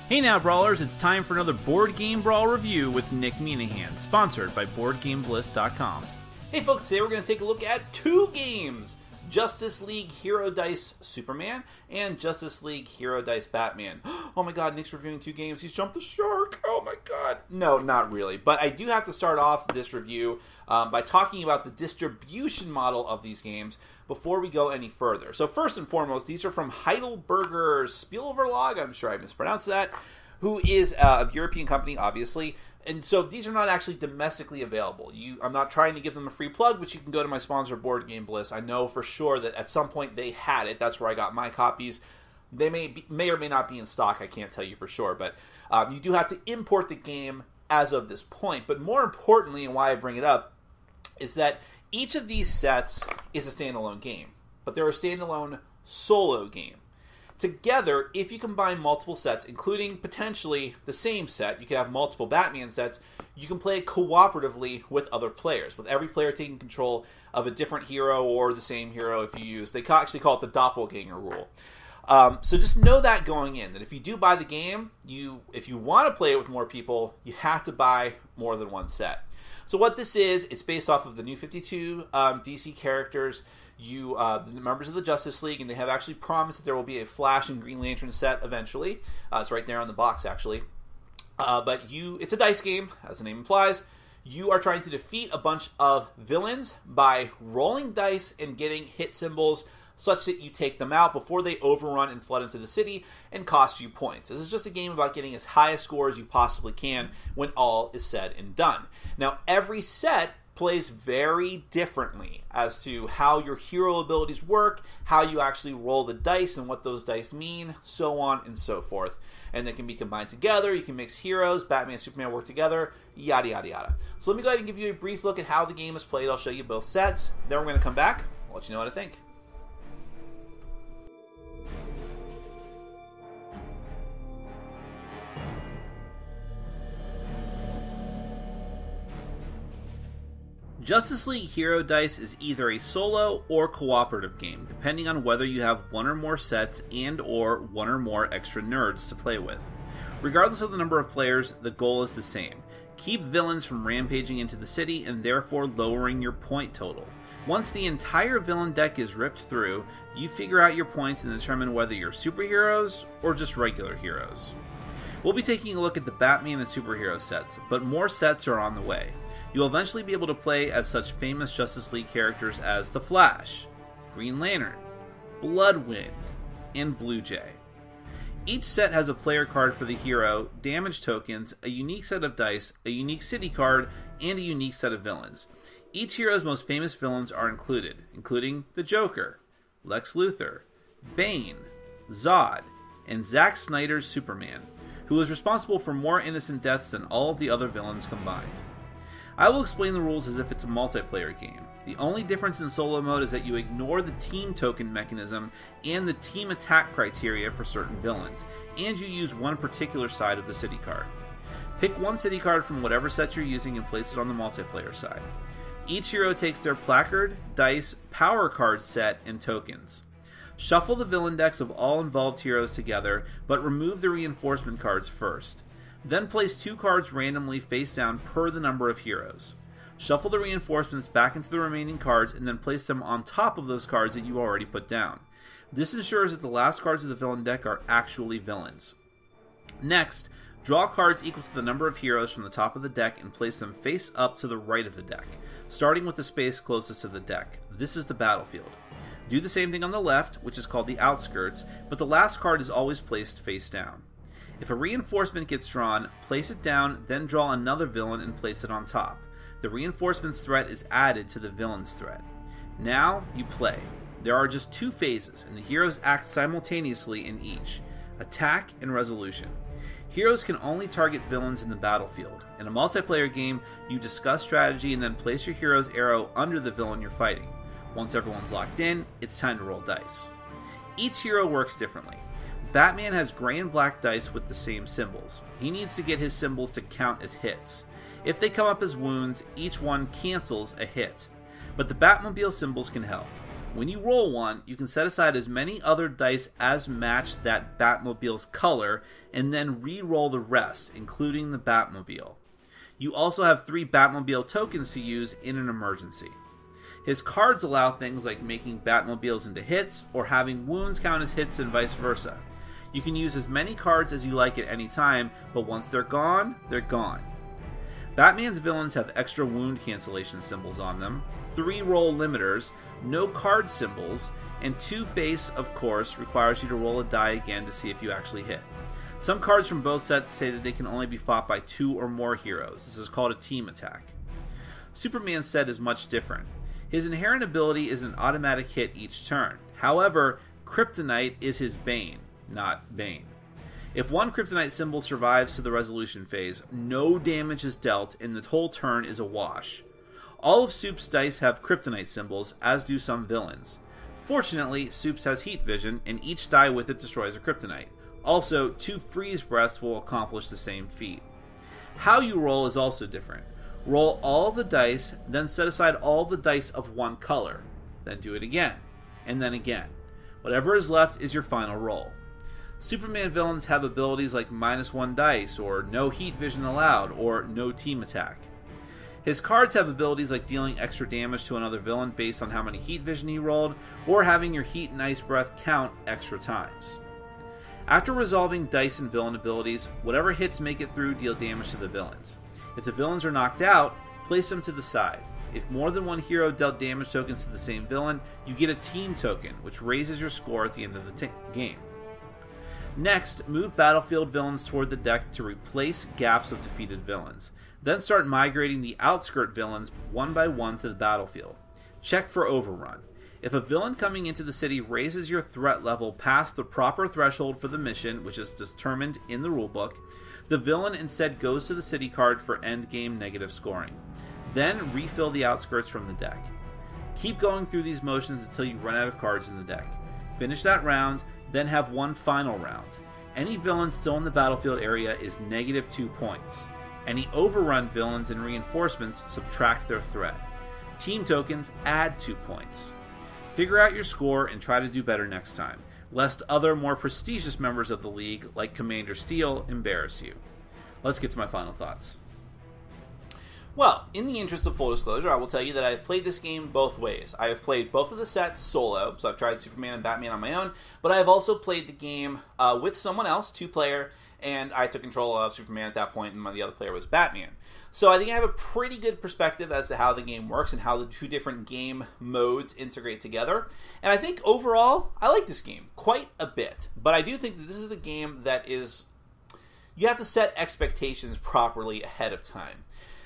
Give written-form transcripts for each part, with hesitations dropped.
Hey now, Brawlers, it's time for another Board Game Brawl review with Nick Minahan, sponsored by BoardGameBliss.com. Hey folks, today we're going to take a look at two games, Justice League Hero Dice Superman and Justice League Hero Dice Batman. Oh my god, Nick's reviewing two games, he's jumped the shark, oh my god. No, not really, but I do have to start off this review by talking about the distribution model of these games before we go any further. So first and foremost, these are from Heidelberger Spielverlag, I'm sure I mispronounced that, who is a European company, obviously. And so these are not actually domestically available. I'm not trying to give them a free plug, but you can go to my sponsor, Board Game Bliss. I know for sure that at some point they had it. That's where I got my copies. They may or may not be in stock. I can't tell you for sure. But you do have to import the game as of this point. But more importantly, and why I bring it up, is that each of these sets is a standalone game. But they're a standalone solo game. Together, if you combine multiple sets, including potentially the same set, you can have multiple Batman sets, you can play cooperatively with other players, with every player taking control of a different hero or the same hero if you use. They actually call it the doppelganger rule. So just know that going in, that if you do buy the game, if you want to play it with more people, you have to buy more than one set. So what this is, it's based off of the New 52 DC characters, the members of the Justice League, and they have actually promised that there will be a Flash and Green Lantern set eventually. It's right there on the box, actually. But it's a dice game, as the name implies. You are trying to defeat a bunch of villains by rolling dice and getting hit symbols such that you take them out before they overrun and flood into the city and cost you points. This is just a game about getting as high a score as you possibly can when all is said and done. Now, every set plays very differently as to how your hero abilities work, how you actually roll the dice and what those dice mean, so on and so forth. And they can be combined together, you can mix heroes, Batman and Superman work together, yada yada yada. So let me go ahead and give you a brief look at how the game is played. I'll show you both sets, then we're going to come back, I'll let you know what I think. Justice League Hero Dice is either a solo or cooperative game, depending on whether you have one or more sets and or one or more extra nerds to play with. Regardless of the number of players, the goal is the same. Keep villains from rampaging into the city and therefore lowering your point total. Once the entire villain deck is ripped through, you figure out your points and determine whether you're superheroes or just regular heroes. We'll be taking a look at the Batman and superhero sets, but more sets are on the way. You'll eventually be able to play as such famous Justice League characters as the Flash, Green Lantern, Bloodwind, and Blue Jay. Each set has a player card for the hero, damage tokens, a unique set of dice, a unique city card, and a unique set of villains. Each hero's most famous villains are included, including the Joker, Lex Luthor, Bane, Zod, and Zack Snyder's Superman, who is responsible for more innocent deaths than all of the other villains combined. I will explain the rules as if it's a multiplayer game. The only difference in solo mode is that you ignore the team token mechanism and the team attack criteria for certain villains, and you use one particular side of the city card. Pick one city card from whatever set you're using and place it on the multiplayer side. Each hero takes their placard, dice, power card set, and tokens. Shuffle the villain decks of all involved heroes together, but remove the reinforcement cards first. Then place two cards randomly face down per the number of heroes. Shuffle the reinforcements back into the remaining cards and then place them on top of those cards that you already put down. This ensures that the last cards of the villain deck are actually villains. Next, draw cards equal to the number of heroes from the top of the deck and place them face up to the right of the deck, starting with the space closest to the deck. This is the battlefield. Do the same thing on the left, which is called the outskirts, but the last card is always placed face down. If a reinforcement gets drawn, place it down, then draw another villain and place it on top. The reinforcement's threat is added to the villain's threat. Now, you play. There are just two phases, and the heroes act simultaneously in each: attack and resolution. Heroes can only target villains in the battlefield. In a multiplayer game, you discuss strategy and then place your hero's arrow under the villain you're fighting. Once everyone's locked in, it's time to roll dice. Each hero works differently. Batman has gray and black dice with the same symbols. He needs to get his symbols to count as hits. If they come up as wounds, each one cancels a hit. But the Batmobile symbols can help. When you roll one, you can set aside as many other dice as match that Batmobile's color, and then re-roll the rest, including the Batmobile. You also have 3 Batmobile tokens to use in an emergency. His cards allow things like making Batmobiles into hits, or having wounds count as hits and vice versa. You can use as many cards as you like at any time, but once they're gone, they're gone. Batman's villains have extra wound cancellation symbols on them, 3 roll limiters, no card symbols, and 2 face, of course, requires you to roll a die again to see if you actually hit. Some cards from both sets say that they can only be fought by 2 or more heroes. This is called a team attack. Superman's set is much different. His inherent ability is an automatic hit each turn. However, Kryptonite is his bane, not Bane. If one Kryptonite symbol survives to the resolution phase, no damage is dealt and the whole turn is a wash. All of Soup's dice have Kryptonite symbols, as do some villains. Fortunately, Soup's has heat vision, and each die with it destroys a Kryptonite. Also, 2 freeze breaths will accomplish the same feat. How you roll is also different. Roll all the dice, then set aside all the dice of one color. Then do it again, and then again. Whatever is left is your final roll. Superman villains have abilities like -1 dice, or no heat vision allowed, or no team attack. His cards have abilities like dealing extra damage to another villain based on how many heat vision he rolled, or having your heat and ice breath count extra times. After resolving dice and villain abilities, whatever hits make it through deal damage to the villains. If the villains are knocked out, place them to the side. If more than one hero dealt damage tokens to the same villain, you get a team token, which raises your score at the end of the game. Next, move battlefield villains toward the deck to replace gaps of defeated villains. Then start migrating the outskirt villains one by one to the battlefield. Check for overrun. If a villain coming into the city raises your threat level past the proper threshold for the mission, which is determined in the rulebook, the villain instead goes to the city card for endgame negative scoring. Then refill the outskirts from the deck. Keep going through these motions until you run out of cards in the deck. Finish that round, then have one final round. Any villain still in the battlefield area is -2 points. Any overrun villains and reinforcements subtract their threat. Team tokens add 2 points. Figure out your score and try to do better next time, lest other more prestigious members of the league, like Commander Steel, embarrass you. Let's get to my final thoughts. Well, in the interest of full disclosure, I will tell you that I have played this game both ways. I have played both of the sets solo, so I've tried Superman and Batman on my own, but I have also played the game with someone else, 2-player, and I took control of Superman at that point, and the other player was Batman. So I think I have a pretty good perspective as to how the game works and how the 2 different game modes integrate together. And I think overall, I like this game quite a bit. But I do think that this is the game that is... You have to set expectations properly ahead of time.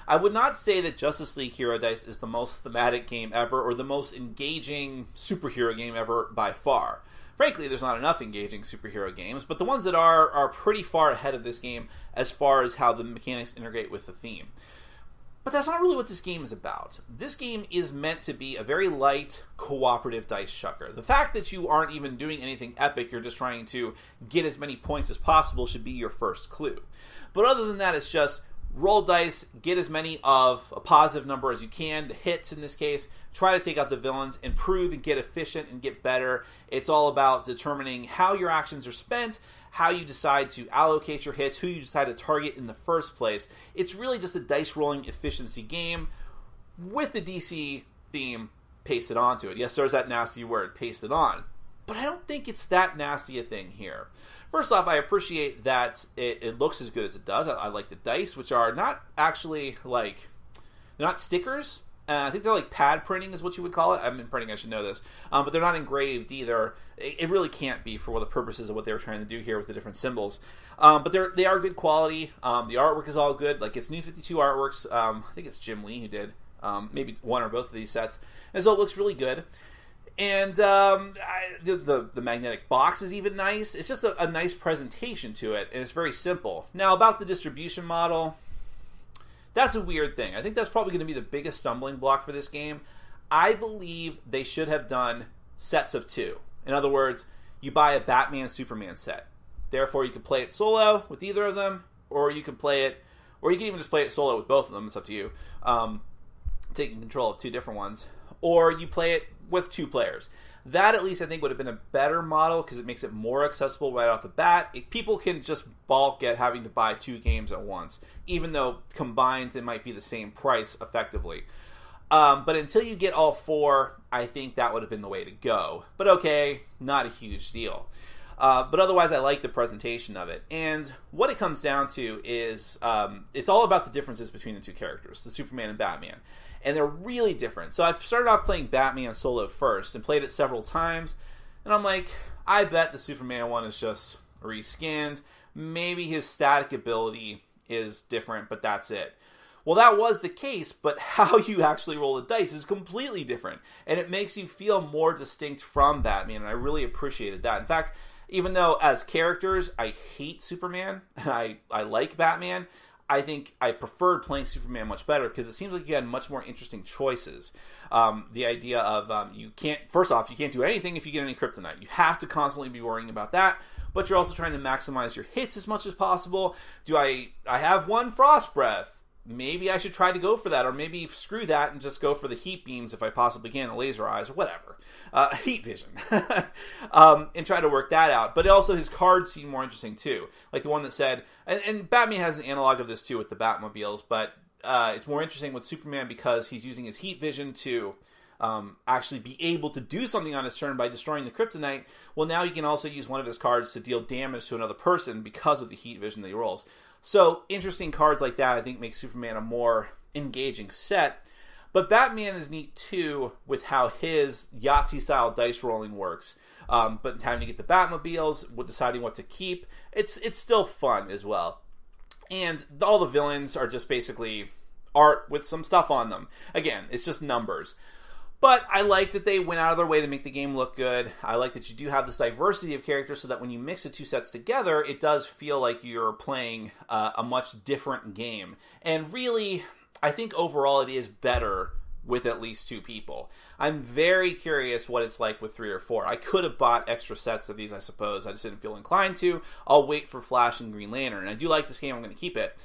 I would not say that Justice League Hero Dice is the most thematic game ever or the most engaging superhero game ever by far. Frankly, there's not enough engaging superhero games, but the ones that are pretty far ahead of this game as far as how the mechanics integrate with the theme. But that's not really what this game is about. This game is meant to be a very light, cooperative dice chucker. The fact that you aren't even doing anything epic, you're just trying to get as many points as possible, should be your first clue. But other than that, it's just roll dice, get as many of a positive number as you can, the hits in this case, try to take out the villains, improve and get efficient and get better. It's all about determining how your actions are spent, how you decide to allocate your hits, who you decide to target in the first place. It's really just a dice rolling efficiency game with the DC theme pasted onto it. Yes, there's that nasty word, pasted on. But I don't think it's that nasty a thing here. First off, I appreciate that it looks as good as it does. I like the dice, which are not actually like, they're not stickers. I think they're like pad printing is what you would call it. I've been printing, I should know this. But they're not engraved either. It really can't be for the purposes of what they were trying to do here with the different symbols. But they are good quality. The artwork is all good. Like, it's New 52 Artworks. I think it's Jim Lee who did maybe one or both of these sets. And so it looks really good. And the magnetic box is even nice. It's just a nice presentation to it, and it's very simple. Now, about the distribution model, that's a weird thing. I think that's probably going to be the biggest stumbling block for this game. I believe they should have done sets of 2. In other words, you buy a Batman-Superman set. Therefore, you can play it solo with either of them, or you can play it, or you can even just play it solo with both of them. It's up to you. Taking control of 2 different ones. Or you play it with 2 players. That, at least, I think would have been a better model because it makes it more accessible right off the bat. People can just balk at having to buy 2 games at once, even though combined they might be the same price effectively. But until you get all 4, I think that would have been the way to go. But okay, not a huge deal. But otherwise, I like the presentation of it. And what it comes down to is it's all about the differences between the 2 characters, the Superman and Batman. And they're really different. So I started off playing Batman solo first and played it several times. And I'm like, I bet the Superman one is just reskinned. Maybe his static ability is different, but that's it. Well, that was the case, but how you actually roll the dice is completely different. And it makes you feel more distinct from Batman, and I really appreciated that. In fact, even though as characters I hate Superman, and I like Batman, I think I preferred playing Superman much better because it seems like you had much more interesting choices. The idea of first off, you can't do anything if you get any kryptonite. You have to constantly be worrying about that, but you're also trying to maximize your hits as much as possible. I have 1 frost breath. Maybe I should try to go for that, or maybe screw that and just go for the heat beams if I possibly can, the laser eyes, or whatever. Heat vision. And try to work that out. But also his cards seem more interesting too. Like the one that said, and Batman has an analog of this too with the Batmobiles, but it's more interesting with Superman because he's using his heat vision to actually be able to do something on his turn by destroying the kryptonite. Well, now he can also use one of his cards to deal damage to another person because of the heat vision that he rolls. So, interesting cards like that, I think, make Superman a more engaging set. But Batman is neat, too, with how his Yahtzee-style dice rolling works. But time to get the Batmobiles, with deciding what to keep, it's still fun as well. And all the villains are just basically art with some stuff on them. Again, it's just numbers. But I like that they went out of their way to make the game look good. I like that you do have this diversity of characters so that when you mix the 2 sets together, it does feel like you're playing a much different game. And really, I think overall it is better with at least 2 people. I'm very curious what it's like with 3 or 4. I could have bought extra sets of these, I suppose. I just didn't feel inclined to. I'll wait for Flash and Green Lantern. And I do like this game. I'm going to keep it.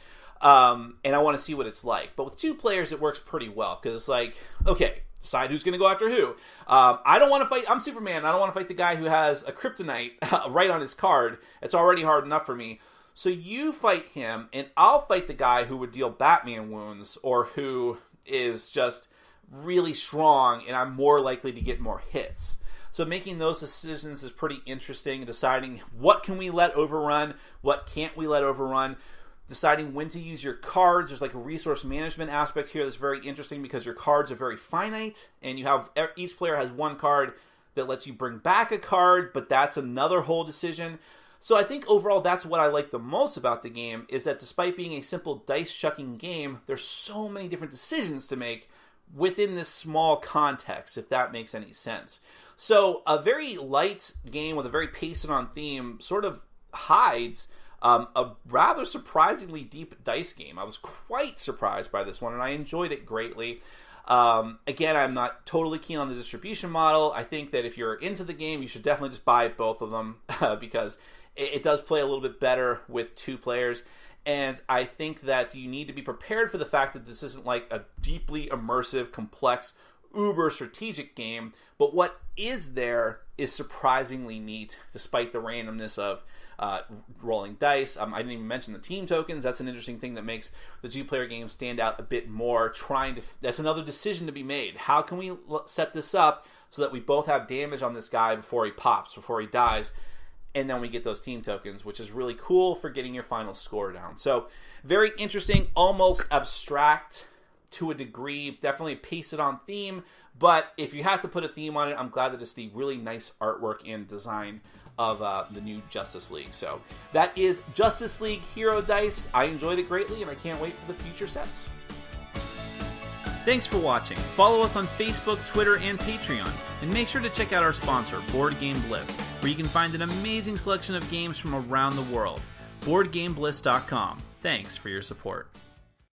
And I want to see what it's like. But with 2 players, it works pretty well. Because it's like, okay, decide who's going to go after who. I don't want to fight. I'm Superman. I don't want to fight the guy who has a kryptonite right on his card. It's already hard enough for me. So you fight him, and I'll fight the guy who would deal Batman wounds, or who is just really strong, and I'm more likely to get more hits. So making those decisions is pretty interesting. Deciding what can we let overrun, what can't we let overrun. Deciding when to use your cards. There's like a resource management aspect here that's very interesting because your cards are very finite, and you have each player has 1 card that lets you bring back a card, but that's another whole decision. So I think overall that's what I like the most about the game, is that despite being a simple dice-chucking game, there's so many different decisions to make within this small context, if that makes any sense. So a very light game with a very paced-on theme sort of hides a rather surprisingly deep dice game. I was quite surprised by this one, and I enjoyed it greatly. Again, I'm not totally keen on the distribution model. I think that if you're into the game, you should definitely just buy both of them because it does play a little bit better with 2 players. And I think that you need to be prepared for the fact that this isn't like a deeply immersive, complex, uber strategic game. But what is there is surprisingly neat, despite the randomness of rolling dice. I didn't even mention the team tokens. That's an interesting thing that makes the 2-player game stand out a bit more. That's another decision to be made. How can we set this up so that we both have damage on this guy before he pops, before he dies? And then we get those team tokens, which is really cool for getting your final score down. So very interesting, almost abstract to a degree. Definitely pasted on theme. But if you have to put a theme on it, I'm glad that it's the really nice artwork and design of the new Justice League. So that is Justice League Hero Dice. I enjoyed it greatly, and I can't wait for the future sets. Thanks for watching. Follow us on Facebook, Twitter, and Patreon. And make sure to check out our sponsor, Board Game Bliss, where you can find an amazing selection of games from around the world. BoardGameBliss.com. Thanks for your support.